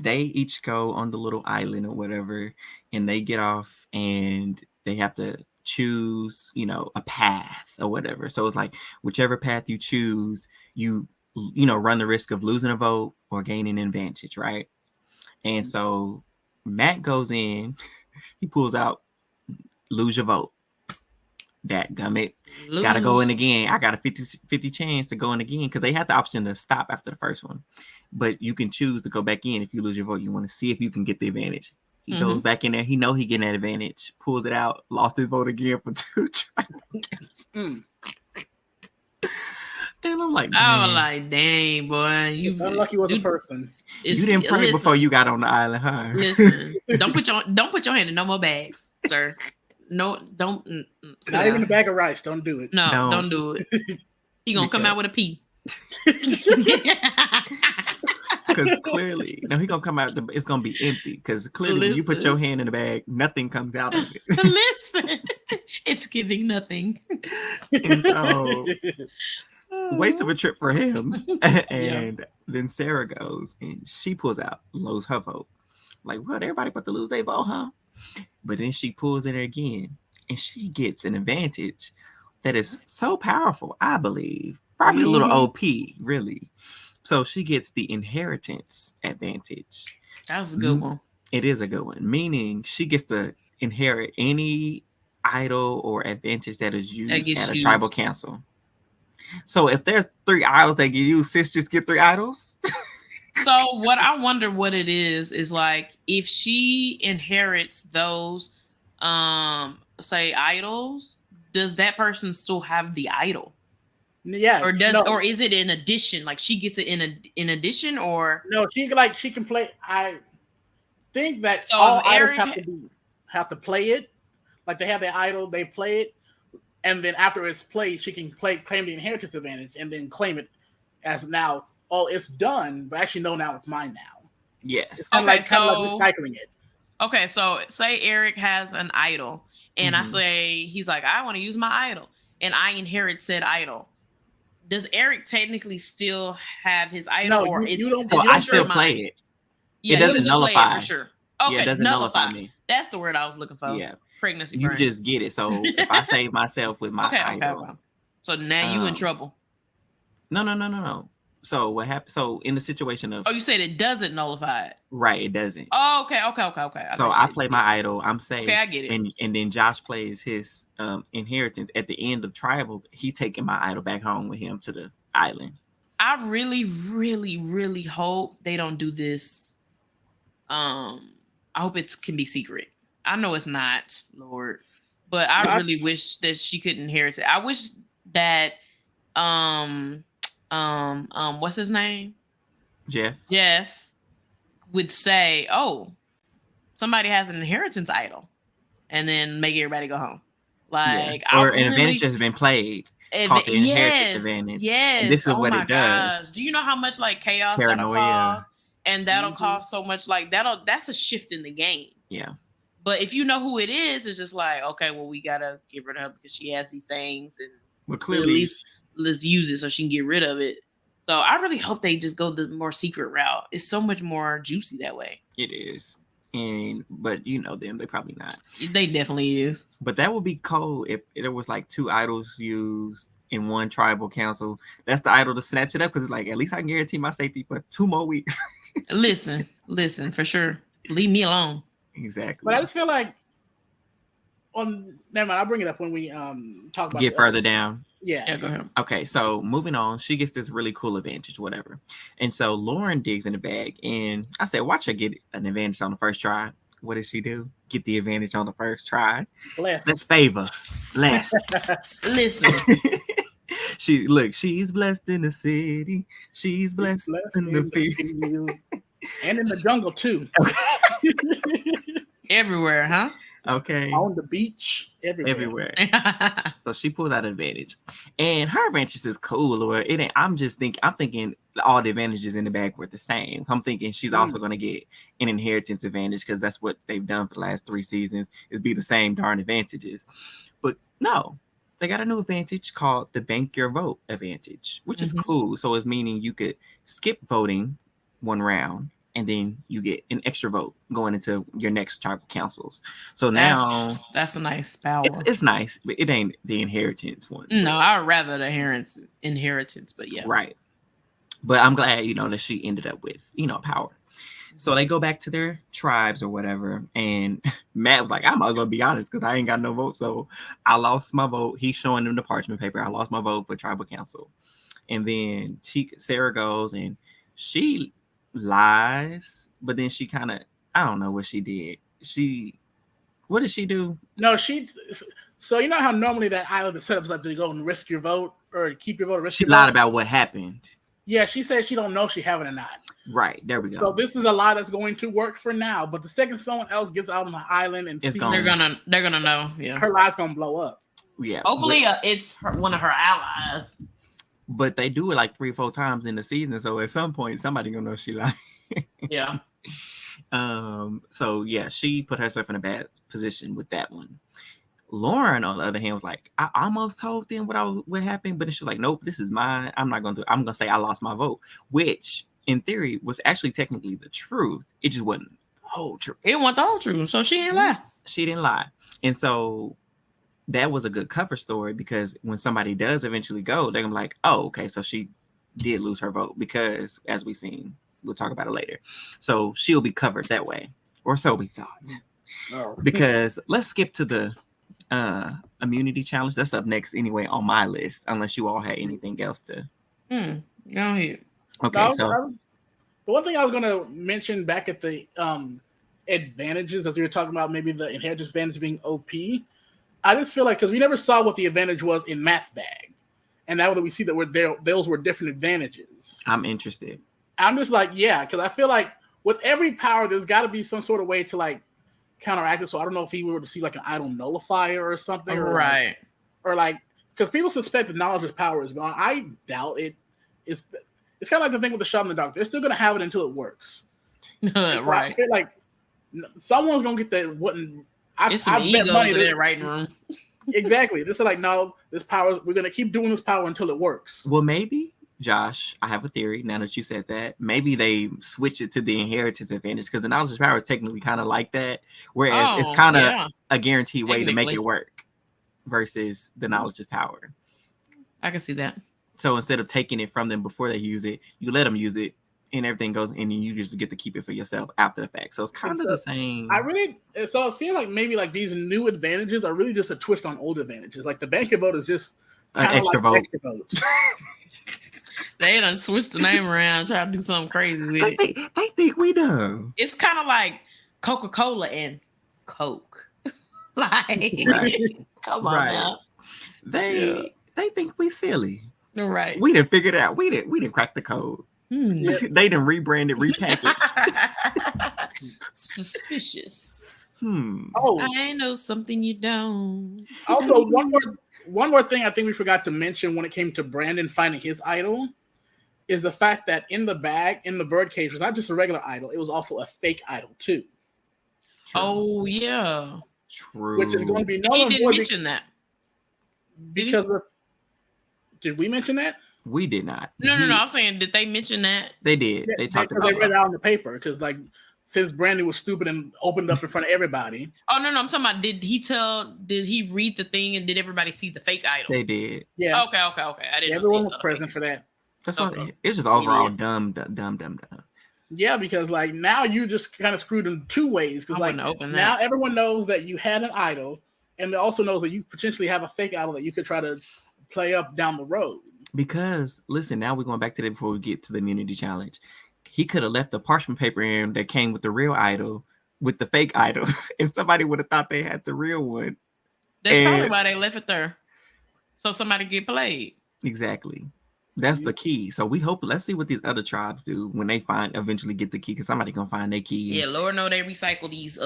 They each go on the little island or whatever, and they get off and they have to choose, a path or whatever. So it's like whichever path you choose, you run the risk of losing a vote or gaining an advantage, right? And so Matt goes in, he pulls out, lose your vote. That gummit. Gotta go in again. I got a 50 chance to go in again, because they had the option to stop after the first one. But you can choose to go back in if you lose your vote. You want to see if you can get the advantage. He goes back in there. He know he getting that advantage. Pulls it out. Lost his vote again for 2 tries. And I'm like, dang, boy, you unlucky was a person. You didn't pray before you got on the island, huh? Listen, don't put your hand in no more bags, sir. No, don't. Not even a bag of rice. Don't do it. No, don't do it. He gonna come out with a pea. Because clearly, he gonna come out. It's gonna be empty. Because clearly, when you put your hand in the bag, nothing comes out of it. Listen, it's giving nothing. And so, waste of a trip for him. And then Sarah goes and she pulls out, loses her vote. Like, what? Everybody about to lose their vote, huh? But then she pulls it again, and she gets an advantage that is so powerful, I believe. Probably a little OP, really. So she gets the inheritance advantage. That was a good one. It is a good one. Meaning she gets to inherit any idol or advantage that is used at a tribal council. So if there's 3 idols that get used, sis just get 3 idols? So what I wonder what it is like if she inherits those say idols, does that person still have the idol? Yeah. Or is it in addition? Like she gets it in addition, or no? She can play. I think that so all idols have to play it. Like they have their idol, they play it, and then after it's played, she can claim the inheritance advantage, and then claim it as now. Oh, it's done, but actually, no, now it's mine now. Yes. It's kind of like recycling it. Okay, so say Eric has an idol, and I say he's like, I want to use my idol, and I inherit said idol. Does Eric technically still have his idol, or you don't? So I still play it. Yeah, it doesn't nullify it for sure. Okay, it doesn't nullify me. That's the word I was looking for. Yeah, pregnancy. You just get it. So if I save myself with my idol, okay. So now you in trouble. No. So what happened? So in the situation of you said it doesn't nullify it. Right, it doesn't. Oh, okay. So I play my idol. I'm safe. Okay, I get it. And then Josh plays his inheritance at the end of tribal. He taking my idol back home with him to the island. I really, really, really hope they don't do this. I hope it can be secret. I know it's not, Lord, but I really wish that she could inherit it. I wish that what's his name? Jeff would say, "Oh, somebody has an inheritance idol," and then make everybody go home. Like, or an advantage has been played. Called the inheritance advantage. Yes. And this is what it does. Gosh. Do you know how much like chaos Paranoia. That'll cause? And that'll cause so much like that's a shift in the game. Yeah. But if you know who it is, it's just like, okay, well, we gotta get rid of her because she has these things, and clearly, at least let's use it so she can get rid of it. So I really hope they just go the more secret route. It's so much more juicy that way. It is. But you know them, they probably not. They definitely is. But that would be cool if there was like 2 idols used in one tribal council. That's the idol to snatch it up because it's like, at least I can guarantee my safety for 2 more weeks. Listen, for sure. Leave me alone. Exactly. But I just feel like never mind, I'll bring it up when we talk about get further down. Yeah, go ahead. Okay, so moving on, she gets this really cool advantage, whatever. And so Lauren digs in the bag, and I said, watch her get an advantage on the first try. What does she do? Get the advantage on the first try. Bless. Let's favor. Bless. Listen. She's blessed in the city. She's blessed in the field. And in the jungle, too. Everywhere, huh? Okay. On the beach, everywhere. So she pulls out advantage, and her advantage is cool. Or it ain't. I'm thinking all the advantages in the bag were the same. I'm thinking she's also going to get an inheritance advantage because that's what they've done for the last 3 seasons is be the same darn advantages. But no, they got a new advantage called the bank your vote advantage, which is cool. So it's meaning you could skip voting 1 round. And then you get an extra vote going into your next tribal councils. So now that's a nice power. It's nice, but it ain't the inheritance one. No, I'd rather the inheritance, but yeah. Right. But I'm glad, that she ended up with, power. So they go back to their tribes or whatever. And Matt was like, I'm not going to be honest because I ain't got no vote. So I lost my vote. He's showing them the parchment paper. I lost my vote for tribal council. And then Sarah goes and she lies, but then she kind of, I don't know what she did. What did she do? No, so you know how normally that island setup is like to go and risk your vote or keep your vote or risk she your lied vote? About what happened. Yeah, she said she don't know if she have it or not. Right, there we go. So this is a lie that's going to work for now, but the second someone else gets out on the island and they're gonna know. Yeah, her lie's gonna blow up. Yeah, hopefully it's one of her allies. But they do it like 3 or 4 times in the season, so at some point somebody gonna know she lied. Yeah. So yeah, she put herself in a bad position with that one. Lauren, on the other hand, was like, I almost told them what happened, but she's like, nope, this is mine. I'm not gonna do it. I'm gonna say I lost my vote, which in theory was actually technically the truth. It just wasn't whole truth. It wasn't the whole truth, so she didn't lie. She didn't lie. And so that was a good cover story, because when somebody does eventually go, they're gonna be like, oh, okay, so she did lose her vote, because as we've seen, we'll talk about it later. So she'll be covered that way, or so we thought. Oh. Because let's skip to the immunity challenge. That's up next anyway on my list, unless you all had anything else to. Go ahead. Okay, so the one thing I was going to mention back at the advantages, as we were talking about, maybe the inheritance advantage being OP. I just feel like, because we never saw what the advantage was in Matt's bag, and now that we see that those were different advantages, I'm interested. I'm just like, yeah, because I feel like with every power, there's got to be some sort of way to like counteract it. So I don't know if he were to see like an idol nullifier or something, right? Or like, because people suspect that knowledge's power is gone. I doubt it. It's kind of like the thing with the shot in the dark. They're still going to have it until it works. Right. I feel like someone's going to get that. It's some egos in that writing room. Exactly. This is like, no, this power, we're going to keep doing this power until it works. Well, maybe, Josh, I have a theory now that you said that. Maybe they switch it to the inheritance advantage, because the knowledge power is technically kind of like that. Whereas it's kind of a guaranteed way to make it work versus the knowledge is power. I can see that. So instead of taking it from them before they use it, you let them use it, and everything goes, and then you just get to keep it for yourself after the fact. So it's kind of the same. So it feels like maybe like these new advantages are really just a twist on old advantages. Like the banker vote is just an extra vote. They done switched the name around, try to do something crazy with it. They think we know. It's kind of like Coca-Cola and Coke. Like, come on now. They think we silly. Right. We didn't figure it out. We didn't crack the code. They didn't rebrand it, repackage. Suspicious. Oh, I know something you don't. Also, one more thing I think we forgot to mention when it came to Brandon finding his idol is the fact that in the bag, in the birdcage, was not just a regular idol; it was also a fake idol too. True. Oh yeah, true. Which is going to be no. He didn't mention that. Because did we mention that? We did not. No. I'm saying, did they mention that? They did. They talked about it. They read it out in the paper because, like, since Brandon was stupid and opened up in front of everybody. Oh no! I'm talking about. Did he read the thing and did everybody see the fake idol? They did. Yeah. Okay. I didn't. Everyone was present for that. That's why it's just overall dumb. Yeah, because like now you just kind of screwed in two ways. Because like now everyone knows that you had an idol, and they also knows that you potentially have a fake idol that you could try to play up down the road. Because listen, now we're going back to that before we get to the immunity challenge. He could have left the parchment paper in that came with the real idol with the fake idol, and somebody would have thought they had the real one. That's probably why they left it there, so somebody get played. Exactly. That's the key. So we hope. Let's see what these other tribes do when they eventually get the key, because somebody gonna find their key. Yeah, Lord know they recycle these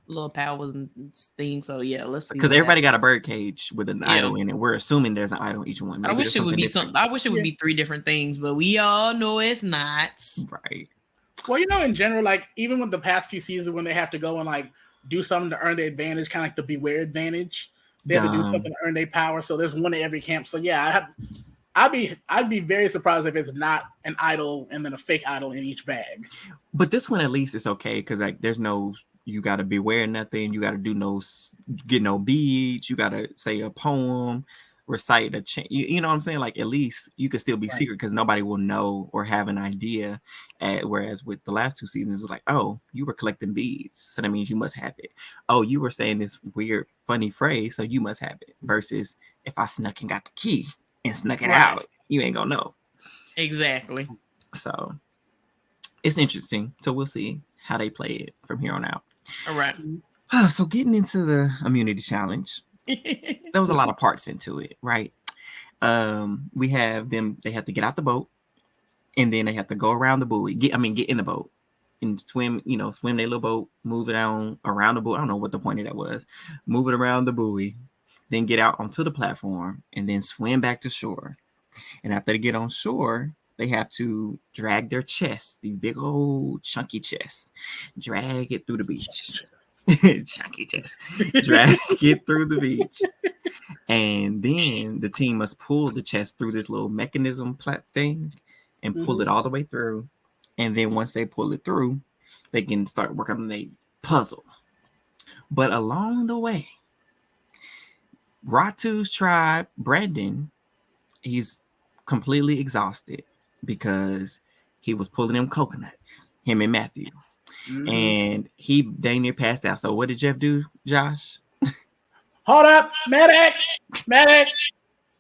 little powers and things. So yeah, let's see. Because everybody got a bird cage with an idol in it. We're assuming there's an idol in each one. Maybe I wish it would be something. I wish it would be three different things, but we all know it's not. Right. Well, in general, like even with the past few seasons when they have to go and like do something to earn their advantage, kind of like the beware advantage, they have to do something to earn their power. So there's one at every camp. So yeah, I'd be very surprised if it's not an idol and then a fake idol in each bag. But this one at least is okay, because like there's no. You got to beware nothing. You got to get no beads. You got to say a poem, recite a chant. You know what I'm saying? Like at least you could still be secret because nobody will know or have an idea. Whereas with the last two seasons, it was like, oh, you were collecting beads, so that means you must have it. Oh, you were saying this weird, funny phrase, so you must have it. Versus if I snuck and got the key and snuck it out, you ain't gonna know. Exactly. So it's interesting. So we'll see how they play it from here on out. All right. So getting into the immunity challenge, there was a lot of parts into it, right? We have them, they have to get out the boat, and then they have to go around the buoy, get in the boat and swim their little boat, move it on around the buoy. I don't know what the point of that was. Move it around the buoy, then get out onto the platform, and then swim back to shore. And after they get on shore, they have to drag their chests, these big old chunky chests, drag it through the beach. Chunky chest. Drag it through the beach. And then the team must pull the chest through this little mechanism thing and pull it all the way through. And then once they pull it through, they can start working on a puzzle. But along the way, Ratu's tribe, Brandon, he's completely exhausted because he was pulling them coconuts, him and Matthew. Mm-hmm. And he dang near passed out. So what did Jeff do, Josh? Hold up, medic!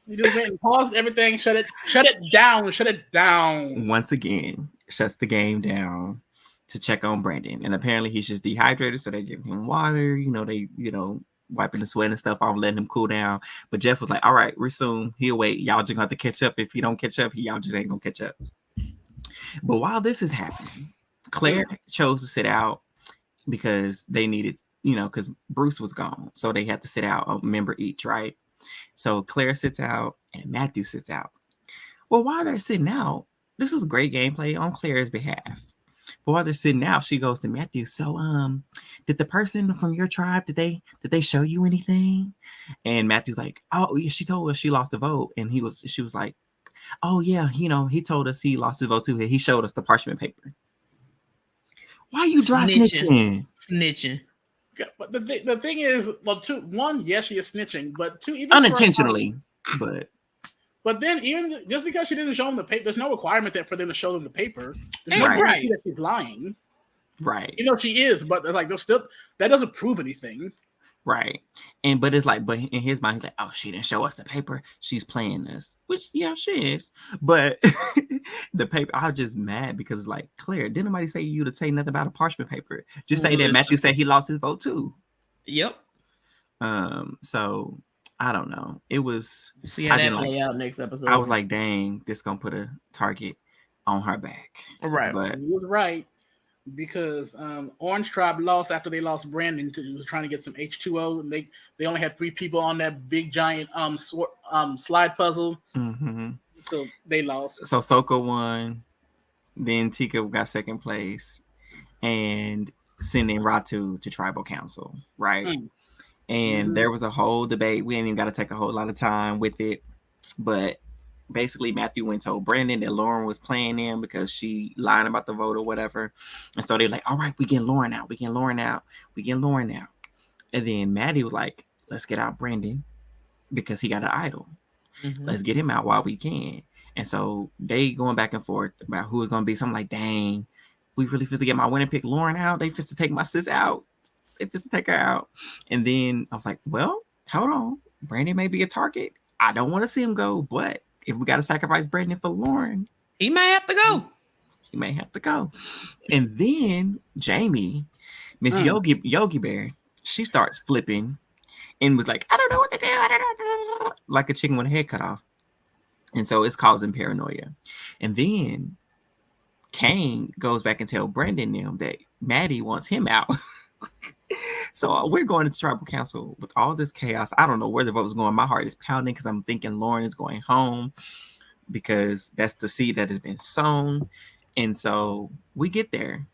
You just went and paused everything, shut it down. Once again, shuts the game down to check on Brandon. And apparently he's just dehydrated, so they give him water, wiping the sweat and stuff off, letting him cool down. But Jeff was like, all right, resume. He'll wait. Y'all just gonna have to catch up. If he don't catch up, y'all just ain't gonna catch up. But while this is happening, Claire chose to sit out because they needed, because Bruce was gone. So they had to sit out a member each, right? So Claire sits out and Matthew sits out. Well, while they're sitting out, this was great gameplay on Claire's behalf. But while they're sitting out, she goes to Matthew. So, did the person from your tribe, did they show you anything? And Matthew's like, oh, yeah, she told us she lost the vote. And she was like, oh yeah, he told us he lost his vote too. He showed us the parchment paper. Why are you dry snitching? Snitching. But the thing is, well, one, yes, she is snitching, but two, even unintentionally, But then, even just because she didn't show them the paper, there's no requirement for them to show them the paper. There's no guarantee that she's lying, right? She is, but it's like there's still that doesn't prove anything, right? But it's like, but in his mind, he's like, oh, she didn't show us the paper. She's playing this, which yeah, she is. But the paper, I was just mad because like Claire, didn't nobody say you to say nothing about a parchment paper? Just say that Matthew said he lost his vote too. Yep. So. I don't know. It was. See how that play out next episode. I was like, dang, this gonna put a target on her back. Right. But you was right because Orange Tribe lost after they lost Brandon to trying to get some H2O. And they only had 3 people on that big giant slide puzzle. Mm-hmm. So they lost. So Soko won. Then Tika got second place, and sending Ratu to tribal council. Right. Mm. And there was a whole debate. We ain't even got to take a whole lot of time with it. But basically, Matthew went and told Brandon that Lauren was playing in because she lied about the vote or whatever. And so they're like, all right, we get Lauren out. And then Maddie was like, let's get out Brandon because he got an idol. Mm-hmm. Let's get him out while we can. And so they going back and forth about who is going to be. So I'm like, dang, we really fit to get my winning pick Lauren out. They fit to take my sis out. They just take her out. And then I was like, well, hold on. Brandon may be a target. I don't want to see him go, but if we got to sacrifice Brandon for Lauren, he might have to go. And then Jamie, Miss Yogi Bear, she starts flipping and was like, I don't know what to do. Like a chicken with a head cut off. And so it's causing paranoia. And then Kane goes back and tells Brandon them that Maddie wants him out. So we're going to tribal council with all this chaos. I don't know where the vote is going. My heart is pounding because I'm thinking Lauren is going home because that's the seed that has been sown. And so we get there.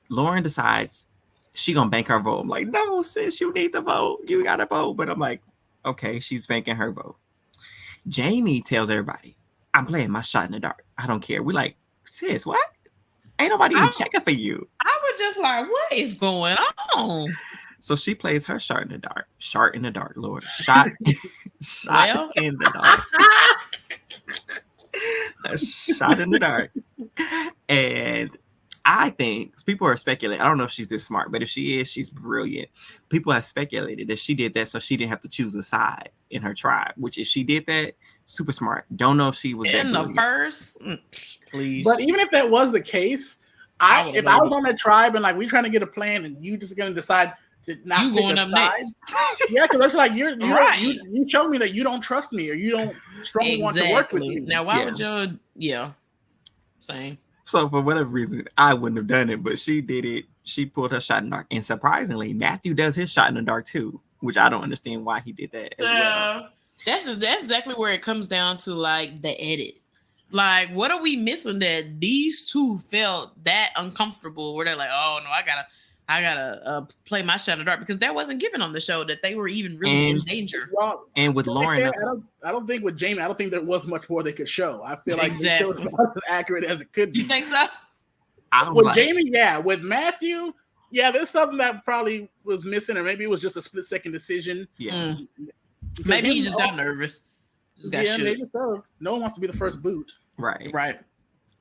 Lauren decides she gonna bank her vote. I'm like, no, sis, you need to vote. You gotta vote. But I'm like, okay, she's banking her vote. Jamie tells everybody, I'm playing my shot in the dark. I don't care. We're like, sis, what? Ain't nobody even checking for you. I was just like, what is going on? So she plays her shot in the dark. Shot in the dark, Lord. Shot in the dark. A shot in the dark. And I think people are speculating. I don't know if she's this smart, but if she is, she's brilliant. People have speculated that she did that so she didn't have to choose a side in her tribe, which if she did that, super smart. Don't know if she was in the first, please. But even if that was the case, if I was on that tribe and like we trying to get a plan and you just gonna decide to not you going up side, next, yeah, because that's like you're right. You show me that you don't trust me or you don't strongly want to work with me. Now why would you? Same. So for whatever reason, I wouldn't have done it, but she did it. She pulled her shot in the dark, and surprisingly, Matthew does his shot in the dark too, which I don't understand why he did that as well. That's exactly where it comes down to, like the edit. Like, what are we missing that these two felt that uncomfortable? Where they're like, "Oh no, I gotta play my shot in the dark," because that wasn't given on the show that they were even really in danger. Well, and with Lauren, I don't think with Jamie, I don't think there was much more they could show. I feel like they showed about as accurate as it could be. You think so? With Jamie, yeah. With Matthew, yeah, there's something that probably was missing, or maybe it was just a split-second decision. Yeah. Maybe he just got nervous. Just got shook. Maybe so. No one wants to be the first boot. Right.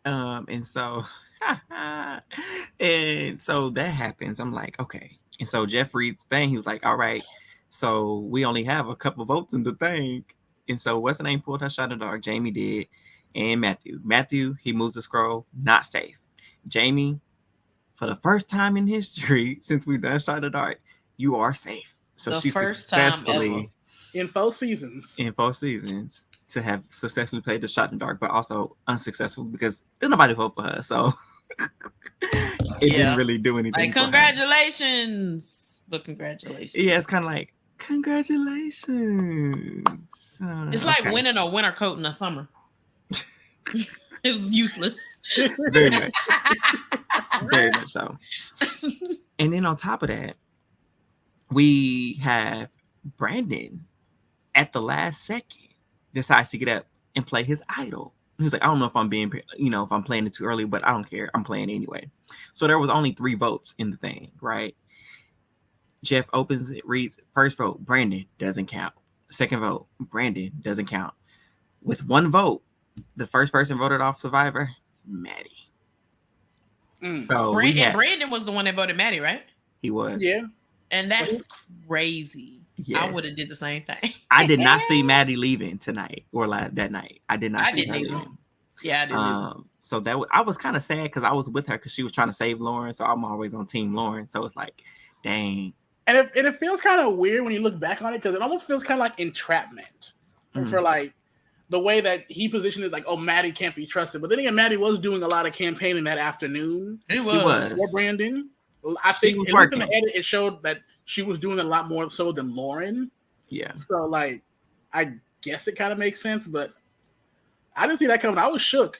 And so that happens. I'm like, okay. And so Jeffrey's thing, he was like, all right, so we only have a couple votes in the thing. And so what's the name pulled her shot in the dark? Jamie did, and Matthew, he moves the scroll, not safe. Jamie, for the first time in history since we've done shot in the dark, you are safe. So she successfully in 4 seasons to have successfully played the shot in the dark, but also unsuccessful because there's nobody vote for her. So it didn't really do anything. Like, congratulations. But congratulations. Yeah, it's kind of like, congratulations. It's like winning a winter coat in the summer. It was useless. Very much. Very much so. And then on top of that, we have Brandon at the last second decides to get up and play his idol. He's like, I don't know if I'm being, if I'm playing it too early, but I don't care. I'm playing anyway. So there was only 3 votes in the thing, right? Jeff opens it, reads, first vote, Brandon, doesn't count. Second vote, Brandon, doesn't count. With 1 vote, the first person voted off Survivor, Maddie. So Brandon was the one that voted Maddie, right? He was. Yeah. And that's crazy. Yes. I would have did the same thing. I did not see Maddie leaving tonight or that night. I did not see her leaving. Yeah, I didn't. So I was kind of sad because I was with her because she was trying to save Lauren. So I'm always on Team Lauren. So it's like, dang. And it feels kind of weird when you look back on it because it almost feels kind of like entrapment for like the way that he positioned it, like, oh, Maddie can't be trusted. But then again, Maddie was doing a lot of campaigning that afternoon. He was. For Brandon. I think in the edit, it showed that she was doing a lot more so than Lauren. Yeah. So, like, I guess it kind of makes sense, but I didn't see that coming. I was shook.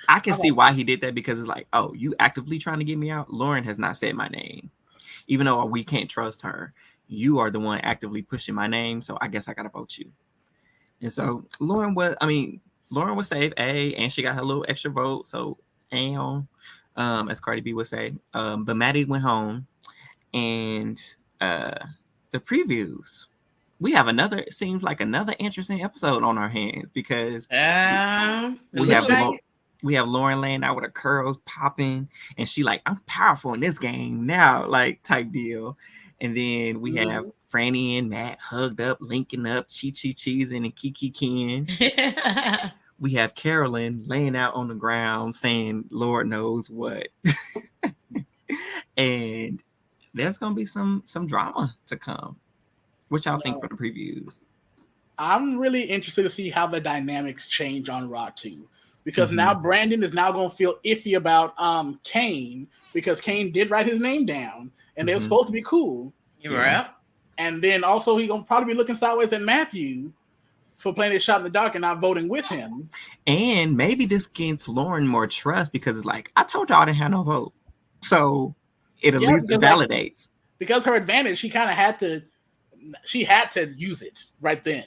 I can see why he did that because it's like, oh, you actively trying to get me out? Lauren has not said my name. Even though we can't trust her, you are the one actively pushing my name, so I guess I gotta vote you. And so Lauren was saved, and she got her little extra vote, so as Cardi B would say. But Maddie went home, and the previews. We have another interesting episode on our hands because we have Lauren laying out with her curls popping, and she like, I'm powerful in this game now, like type deal. And then we have Franny and Matt hugged up, linking up, cheesing and Kiki Ken. We have Carolyn laying out on the ground saying, Lord knows what. And there's gonna be some drama to come. What y'all think for the previews? I'm really interested to see how the dynamics change on Raw 2. Because now Brandon is now going to feel iffy about Kane because Kane did write his name down and they were supposed to be cool. You right. And then also he's going to probably be looking sideways at Matthew for playing his shot in the dark and not voting with him. And maybe this gives Lauren more trust because it's like, I told y'all I didn't have no vote. So it at least validates. Because her advantage, she had to use it right then.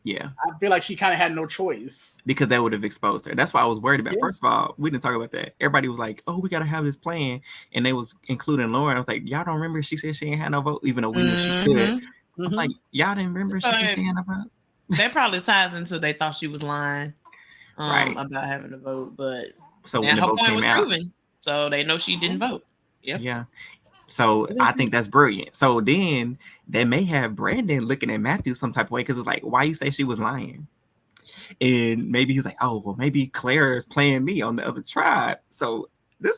Yeah. I feel like she kind of had no choice. Because that would have exposed her. That's why I was worried about. Yeah. First of all, we didn't talk about that. Everybody was like, oh, we got to have this plan. And they was including Lauren. I was like, y'all don't remember she said she ain't had no vote, even though we knew she could. I'm like, y'all didn't remember she said she had no vote? That probably ties into they thought she was lying about having a vote. But so now her point was proven. So they know she didn't vote. Yep. Yeah. So I think that's brilliant. So then they may have Brandon looking at Matthew some type of way because it's like, why you say she was lying? And maybe he's like, oh, well, maybe Claire is playing me on the other tribe. So that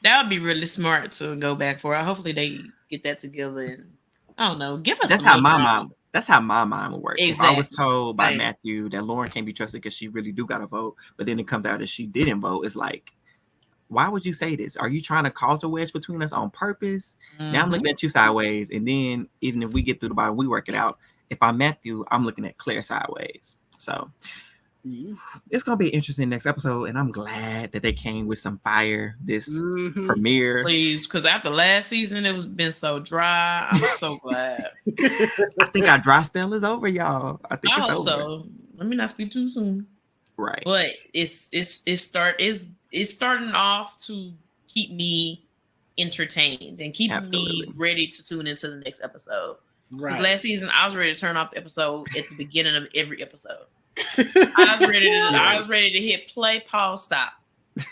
would be really smart to go back for. Hopefully they get that together and I don't know. Give us. That's how my mind would work. Exactly. If I was told by Matthew that Lauren can't be trusted because she really do got to vote, but then it comes out that she didn't vote. It's like, why would you say this? Are you trying to cause a wedge between us on purpose? Now I'm looking at you sideways. And then even if we get through the bottom, we work it out. If I'm Matthew, I'm looking at Claire sideways. So it's going to be an interesting next episode. And I'm glad that they came with some fire this premiere. Please, because after last season, it was been so dry. I'm so glad. I think our dry spell is over, y'all. I think it's over. So. Let me not speak too soon. Right. But it's starting off to keep me entertained and keep me ready to tune into the next episode. Right. Last season, I was ready to turn off the episode at the beginning of every episode. I was ready to hit play, pause, stop.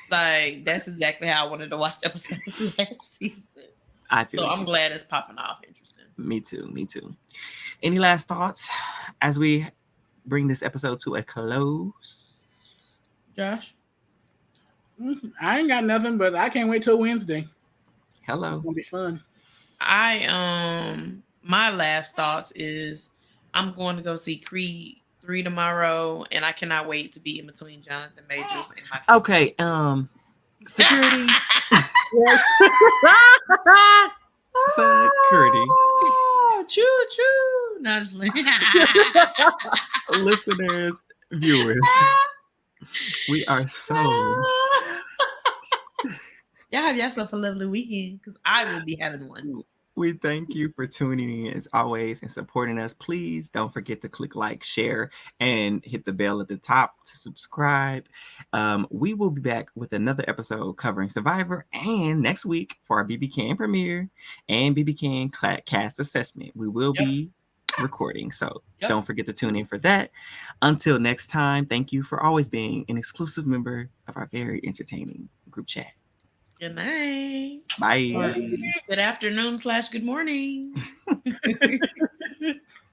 Like, that's exactly how I wanted to watch the episodes last season. I'm glad it's popping off. Interesting. Me too. Any last thoughts as we bring this episode to a close? Josh? I ain't got nothing, but I can't wait till Wednesday. Hello. It's gonna be fun. My last thoughts is I'm going to go see Creed 3 tomorrow, and I cannot wait to be in between Jonathan Majors and my okay. Security. Security. Choo choo. No, just listeners, viewers, we are so. Y'all have yourself a lovely weekend because I will be having one. We thank you for tuning in as always and supporting us. Please don't forget to click like, share, and hit the bell at the top to subscribe. We will be back with another episode covering Survivor, and next week for our BB Can premiere and BB Can cast assessment. We will be recording, so don't forget to tune in for that. Until next time, thank you for always being an exclusive member of our very entertaining group chat. Good night. Bye. Good afternoon / good morning.